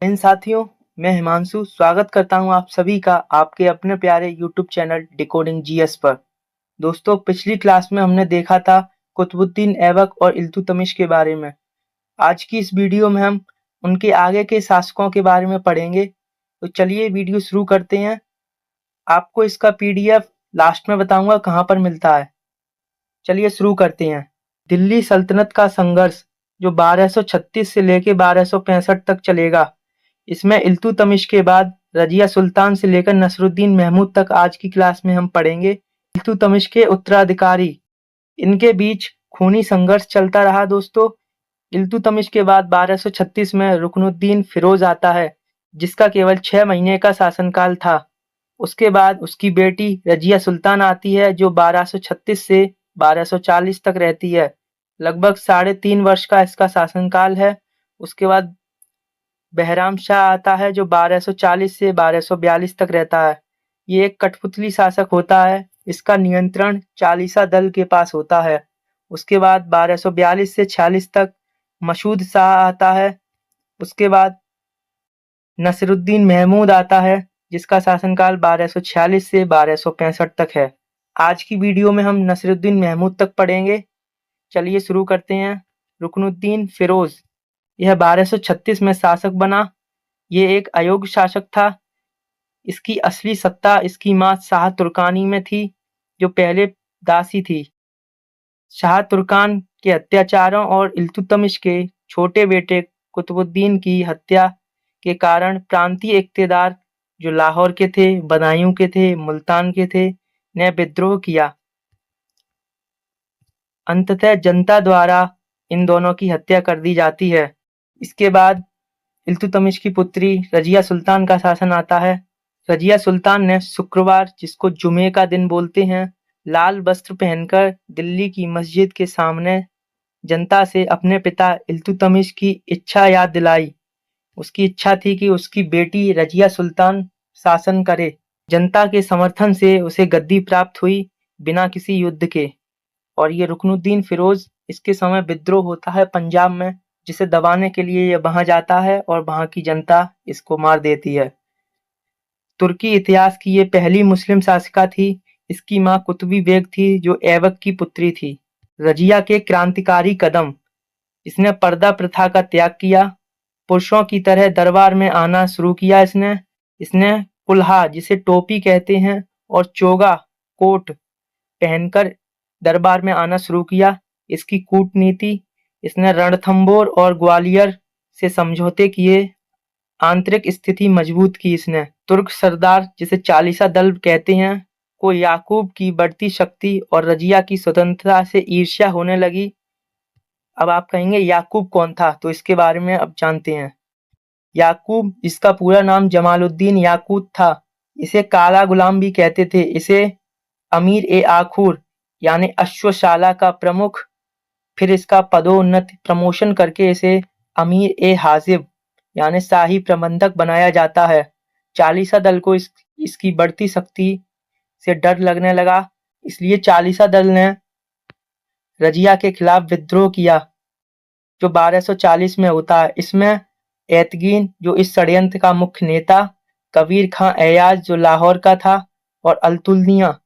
इन साथियों, मैं हिमांशु स्वागत करता हूं आप सभी का आपके अपने प्यारे यूट्यूब चैनल डिकोडिंग जीएस पर। दोस्तों, पिछली क्लास में हमने देखा था कुतुबुद्दीन ऐबक और इल्तुतमिश के बारे में। आज की इस वीडियो में हम उनके आगे के शासकों के बारे में पढ़ेंगे। तो चलिए वीडियो शुरू करते हैं। आपको इसका पीडीएफ लास्ट में बताऊंगा कहाँ पर मिलता है। चलिए शुरू करते हैं। दिल्ली सल्तनत का संघर्ष जो 1236 से लेकर 1265 तक चलेगा। इसमें इल्तुतमिश के बाद रजिया सुल्तान से लेकर नसरुद्दीन महमूद तक आज की क्लास में हम पढ़ेंगे। इल्तुतमिश के उत्तराधिकारी, इनके बीच खूनी संघर्ष चलता रहा दोस्तों। इल्तुतमिश के बाद 1236 में रुकनुद्दीन फिरोज आता है, जिसका केवल 6 महीने का शासनकाल था। उसके बाद उसकी बेटी रजिया सुल्तान आती है, जो 1236 से 1240 तक रहती है। लगभग 3.5 वर्ष का इसका शासनकाल है। उसके बाद बहराम शाह आता है, जो 1240 से 1242 तक रहता है। ये एक कठपुतली शासक होता है। इसका नियंत्रण चालीसा दल के पास होता है। उसके बाद 1242 से 46 तक मसूद शाह आता है। उसके बाद नसरुद्दीन महमूद आता है, जिसका शासनकाल 1246 से 1265 तक है। आज की वीडियो में हम नसरुद्दीन महमूद तक पढ़ेंगे। चलिए शुरू करते हैं। रुकनुद्दीन फिरोज, यह 1236 में शासक बना। ये एक अयोग्य शासक था। इसकी असली सत्ता इसकी मां शाह तुर्कानी में थी, जो पहले दासी थी। शाह तुर्कान के अत्याचारों और इल्तुतमिश के छोटे बेटे कुतुबुद्दीन की हत्या के कारण प्रांतीय इक्तेदार जो लाहौर के थे, बदायूं के थे, मुल्तान के थे, ने विद्रोह किया। अंततः जनता द्वारा इन दोनों की हत्या कर दी जाती है। इसके बाद इल्तुतमिश की पुत्री रजिया सुल्तान का शासन आता है। रजिया सुल्तान ने शुक्रवार, जिसको जुमे का दिन बोलते हैं, लाल वस्त्र पहनकर दिल्ली की मस्जिद के सामने जनता से अपने पिता इल्तुतमिश की इच्छा याद दिलाई। उसकी इच्छा थी कि उसकी बेटी रजिया सुल्तान शासन करे। जनता के समर्थन से उसे गद्दी प्राप्त हुई, बिना किसी युद्ध के। और ये रुकनुद्दीन फिरोज, इसके समय विद्रोह होता है पंजाब में, जिसे दबाने के लिए ये वहां जाता है और वहां की जनता इसको मार देती है। तुर्की इतिहास की ये पहली मुस्लिम शासिका थी। इसकी मां कुतुबी बेग थी, जो ऐबक की पुत्री थी। रजिया के क्रांतिकारी कदम, इसने पर्दा प्रथा का त्याग किया। पुरुषों की तरह दरबार में आना शुरू किया। इसने इसने कुल्हा, जिसे टोपी कहते हैं, और चोगा, कोट पहनकर दरबार में आना शुरू किया। इसकी कूटनीति, इसने रणथंबोर और ग्वालियर से समझौते किए। आंतरिक स्थिति मजबूत की इसने। तुर्क सरदार, जिसे चालीसा दल कहते हैं, को याकूब की बढ़ती शक्ति और रजिया की स्वतंत्रता से ईर्ष्या होने लगी। अब आप कहेंगे याकूब कौन था, तो इसके बारे में अब जानते हैं। याकूब, इसका पूरा नाम जमालुद्दीन याकूत था। इसे काला गुलाम भी कहते थे। इसे अमीर ए आखुर यानी अश्वशाला का प्रमुख, फिर इसका पदोन्नति प्रमोशन करके इसे अमीर ए हाजिब यानी शाही प्रबंधक बनाया जाता है। चालीसा दल को इसकी बढ़ती शक्ति से डर लगने लगा, इसलिए चालीसा दल ने रजिया के खिलाफ विद्रोह किया, जो 1240 में होता है। इसमें एतगीन, जो इस षड्यंत्र का मुख्य नेता, कबीर खां एयाज, जो लाहौर का था, और अल्तुलनिया,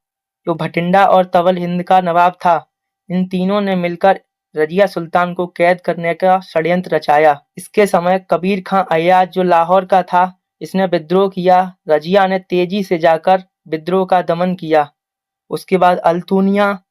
जो भटिंडा और तवल हिंद का नवाब था, इन तीनों ने मिलकर रजिया सुल्तान को कैद करने का षड्यंत्र रचाया। इसके समय कबीर खां अय्याज, जो लाहौर का था, इसने विद्रोह किया। रजिया ने तेजी से जाकर विद्रोह का दमन किया। उसके बाद अल्तुनिया,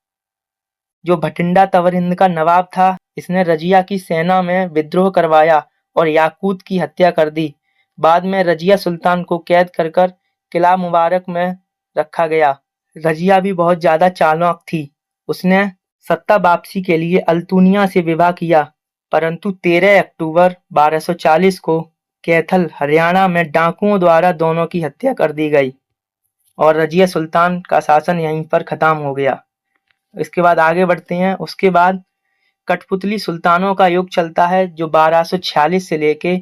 जो भटिंडा तवर हिंद का नवाब था, इसने रजिया की सेना में विद्रोह करवाया और याकूत की हत्या कर दी। बाद में रजिया सुल्तान को कैद कर किला मुबारक में रखा गया। रजिया भी बहुत ज्यादा चालाक थी। उसने सत्ता वापसी के लिए अल्तुनिया से विवाह किया, परंतु 13 अक्टूबर 1240 को कैथल, हरियाणा में डाकुओं द्वारा दोनों की हत्या कर दी गई और रजिया सुल्तान का शासन यहीं पर खत्म हो गया। इसके बाद आगे बढ़ते हैं। उसके बाद कठपुतली सुल्तानों का युग चलता है, जो 1240 से लेके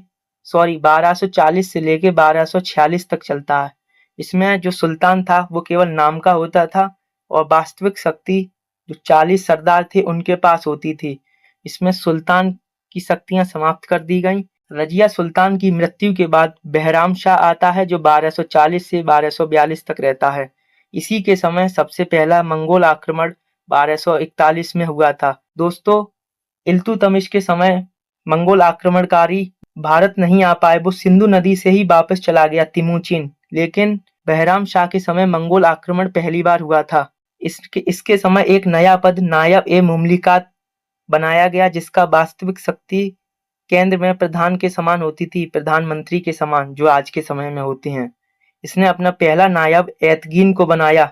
1246 तक चलता है। इसमें जो सुल्तान था वो केवल नाम का होता था और वास्तविक शक्ति जो 40 सरदार थे उनके पास होती थी। इसमें सुल्तान की शक्तियां समाप्त कर दी गईं। रजिया सुल्तान की मृत्यु के बाद बहराम शाह आता है जो 1240 से 1242 तक रहता है। इसी के समय सबसे पहला मंगोल आक्रमण 1241 में हुआ था। दोस्तों, इल्तुतमिश के समय मंगोल आक्रमणकारी भारत नहीं आ पाए, वो सिंधु नदी से ही वापस चला गया तिमुचिन। लेकिन बहराम शाह के समय मंगोल आक्रमण पहली बार हुआ था। इसके समय एक नया पद नायब ए मुमलिकात बनाया गया, जिसका वास्तविक शक्ति केंद्र में प्रधान के समान होती थी, प्रधानमंत्री के समान जो आज के समय में होते हैं। इसने अपना पहला नायब एतगीन को बनाया,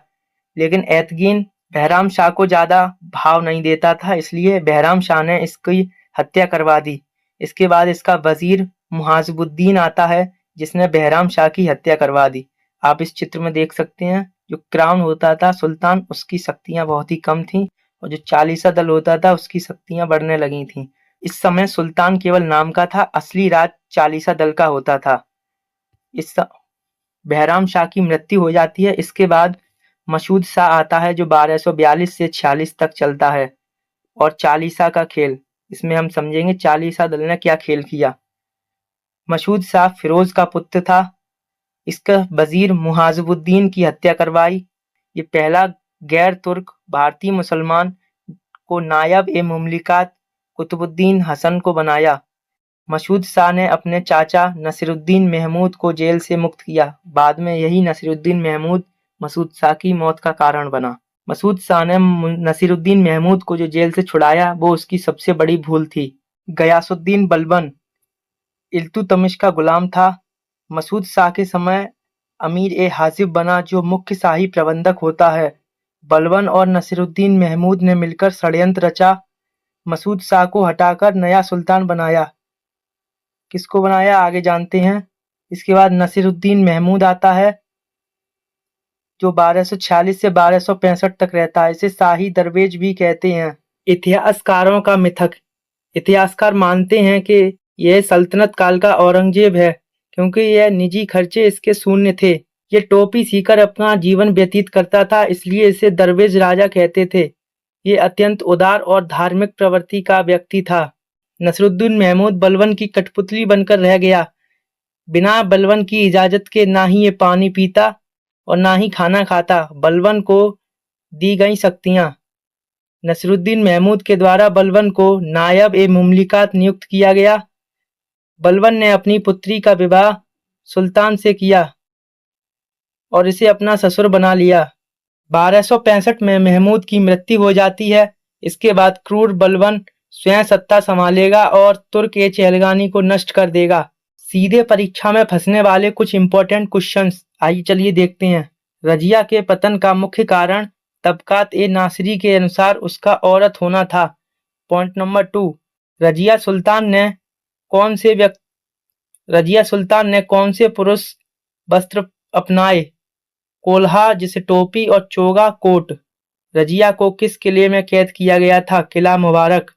लेकिन एतगीन बहराम शाह को ज्यादा भाव नहीं देता था, इसलिए बहराम शाह ने इसकी हत्या करवा दी। इसके बाद इसका वजीर मुहाजिबुद्दीन आता है, जिसने बहराम शाह की हत्या करवा दी। आप इस चित्र में देख सकते हैं, जो क्राउन होता था सुल्तान, उसकी शक्तियां बहुत ही कम थीं, और जो चालीसा दल होता था उसकी शक्तियां बढ़ने लगी थीं। इस समय सुल्तान केवल नाम का था, असली राज चालीसा दल का होता था। बहराम शाह की मृत्यु हो जाती है। इसके बाद मसूद शाह आता है जो 1242 से 46 तक चलता है। और चालीसा का खेल, इसमें हम समझेंगे चालीसा दल ने क्या खेल किया। मसूद शाह फिरोज का पुत्र था। इसका वजीर मुहाजिबुद्दीन की हत्या करवाई। ये पहला गैर तुर्क भारतीय मुसलमान को नायब ए मुमलिकात कुतुबुद्दीन हसन को बनाया। मसूद शाह ने अपने चाचा नसीरुद्दीन महमूद को जेल से मुक्त किया। बाद में यही नसीरुद्दीन महमूद मसूद शाह की मौत का कारण बना। मसूद शाह ने नसीरुद्दीन महमूद को जो जेल से छुड़ाया, वो उसकी सबसे बड़ी भूल थी। गयासुद्दीन बलबन इल्तुतमिश का गुलाम था। मसूद शाह के समय अमीर ए हाजिब बना, जो मुख्य शाही प्रबंधक होता है। बलबन और नसीरुद्दीन महमूद ने मिलकर षड्यंत्र रचा, मसूद शाह को हटाकर नया सुल्तान बनाया। किसको बनाया आगे जानते हैं। इसके बाद नसीरुद्दीन महमूद आता है जो 1246 से 1265 तक रहता है। इसे शाही दरवेश भी कहते हैं। इतिहासकारों का मिथक, इतिहासकार मानते हैं कि यह सल्तनत काल का औरंगजेब है, क्योंकि यह निजी खर्चे इसके शून्य थे। ये टोपी सीकर अपना जीवन व्यतीत करता था, इसलिए इसे दरवेश राजा कहते थे। ये अत्यंत उदार और धार्मिक प्रवृत्ति का व्यक्ति था। नसरुद्दीन महमूद बलबन की कठपुतली बनकर रह गया। बिना बलबन की इजाजत के ना ही ये पानी पीता और ना ही खाना खाता। बलबन को दी गई शक्तियां। नसरुद्दीन महमूद के द्वारा बलबन को नायब ए मुमलिकात नियुक्त किया गया। बलबन ने अपनी पुत्री का विवाह सुल्तान से किया और इसे अपना ससुर बना लिया। 1265 में महमूद की मृत्यु हो जाती है। इसके बाद क्रूर बलबन स्वयं सत्ता संभालेगा और तुर्क ए चहलगानी को नष्ट कर देगा। सीधे परीक्षा में फंसने वाले कुछ इंपॉर्टेंट क्वेश्चंस आइए चलिए देखते हैं। रजिया के पतन का मुख्य कारण तबकात ए नासिरी के अनुसार उसका औरत होना था। पॉइंट नंबर 2, रजिया सुल्तान ने कौन से पुरुष वस्त्र अपनाए? कोल्हा जिसे टोपी और चोगा कोट। रजिया को किस किले में कैद किया गया था? किला मुबारक।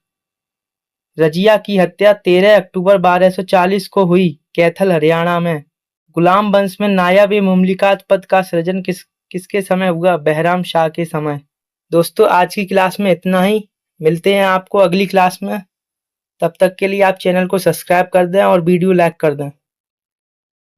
रजिया की हत्या 13 अक्टूबर 1240 को हुई, कैथल हरियाणा में। गुलाम वंश में नायब ए मुमलिकात पद का सृजन किसके समय हुआ? बहराम शाह के समय। दोस्तों, आज की क्लास में इतना ही। मिलते हैं आपको अगली क्लास में। तब तक के लिए आप चैनल को सब्सक्राइब कर दें और वीडियो लाइक कर दें।